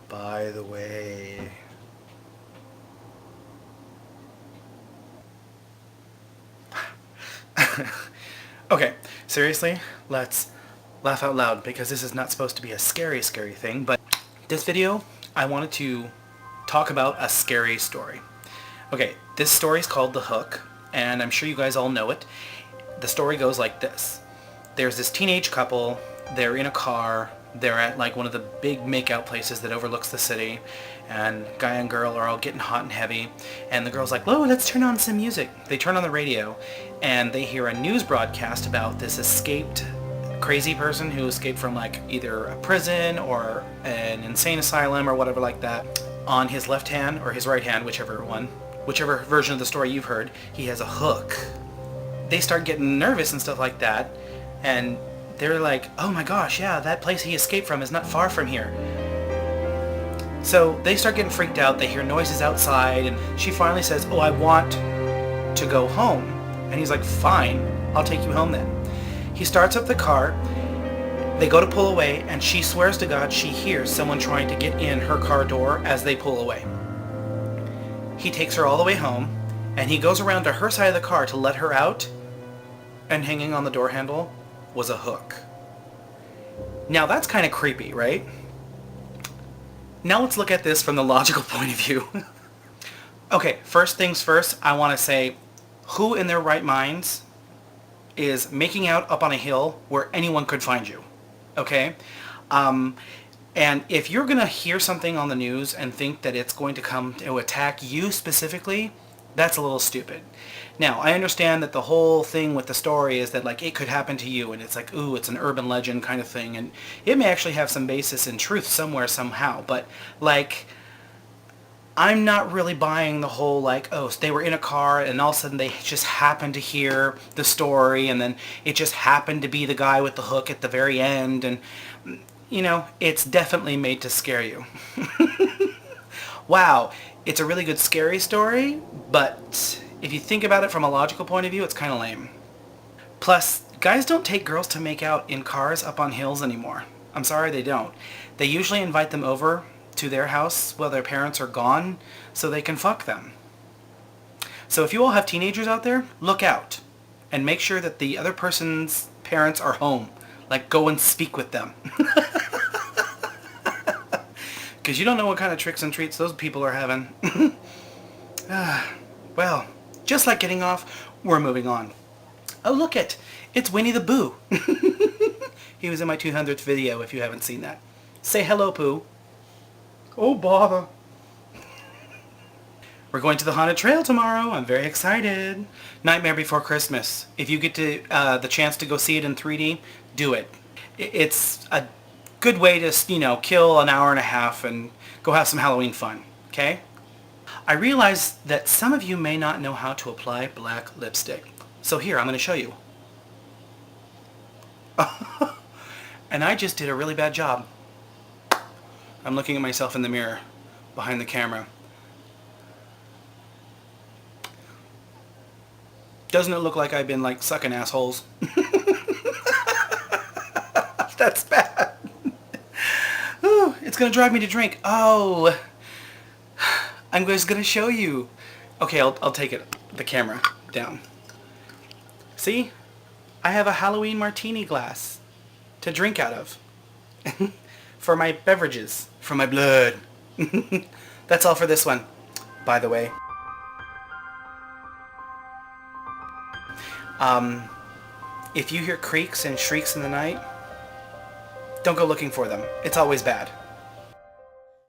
By the way... Okay, seriously, let's laugh out loud because this is not supposed to be a scary thing, but this video, I wanted to talk about a scary story. Okay, this story is called The Hook, and I'm sure you guys all know it. The story goes like this. There's this teenage couple, they're in a car, they're at like one of the big makeout places that overlooks the city, and guy and girl are all getting hot and heavy, and the girl's like, "Whoa, let's turn on some music." They turn on the radio, and they hear a news broadcast about this escaped crazy person who escaped from like either a prison or an insane asylum or whatever like that. On his left hand, or his right hand, whichever version of the story you've heard, he has a hook. They start getting nervous and stuff like that, and they're like, "Oh my gosh, yeah, that place he escaped from is not far from here." So they start getting freaked out. They hear noises outside, and she finally says, "Oh, I want to go home." And he's like, "Fine, I'll take you home then." He starts up the car. They go to pull away, and she swears to God she hears someone trying to get in her car door as they pull away. He takes her all the way home, and he goes around to her side of the car to let her out, and hanging on the door handle was a hook. Now that's kind of creepy, right? Now let's look at this from the logical point of view. Okay, first things first, I want to say, who in their right minds is making out up on a hill where anyone could find you? Okay? And if you're going to hear something on the news and think that it's going to come to attack you specifically, that's a little stupid. Now, I understand that the whole thing with the story is that, like, it could happen to you, and it's like, ooh, it's an urban legend kind of thing, and it may actually have some basis in truth somewhere, somehow, but, like, I'm not really buying the whole, like, oh, so they were in a car, and all of a sudden they just happened to hear the story, and then it just happened to be the guy with the hook at the very end, and, you know, it's definitely made to scare you. Wow, it's a really good scary story, but if you think about it from a logical point of view, it's kind of lame. Plus, guys don't take girls to make out in cars up on hills anymore. I'm sorry, they don't. They usually invite them over to their house while their parents are gone so they can fuck them. So if you all have teenagers out there, look out and make sure that the other person's parents are home. Like, go and speak with them. Because you don't know what kind of tricks and treats those people are having. Well, just like getting off, we're moving on. Oh, look it! It's Winnie the Pooh. He was in my 200th video if you haven't seen that. Say hello, Pooh. Oh, bother. We're going to the Haunted Trail tomorrow. I'm very excited. Nightmare Before Christmas. If you get to the chance to go see it in 3D, do it. It's a good way to, you know, kill an hour and a half and go have some Halloween fun. Okay? I realize that some of you may not know how to apply black lipstick. So here, I'm going to show you. And I just did a really bad job. I'm looking at myself in the mirror behind the camera. Doesn't it look like I've been, like, sucking assholes? That's bad. Ooh, it's going to drive me to drink. Oh, I'm just going to show you. Okay, I'll take it, the camera down. See? I have a Halloween martini glass to drink out of. For my beverages. For my blood. That's all for this one, by the way. If you hear creaks and shrieks in the night, don't go looking for them. It's always bad.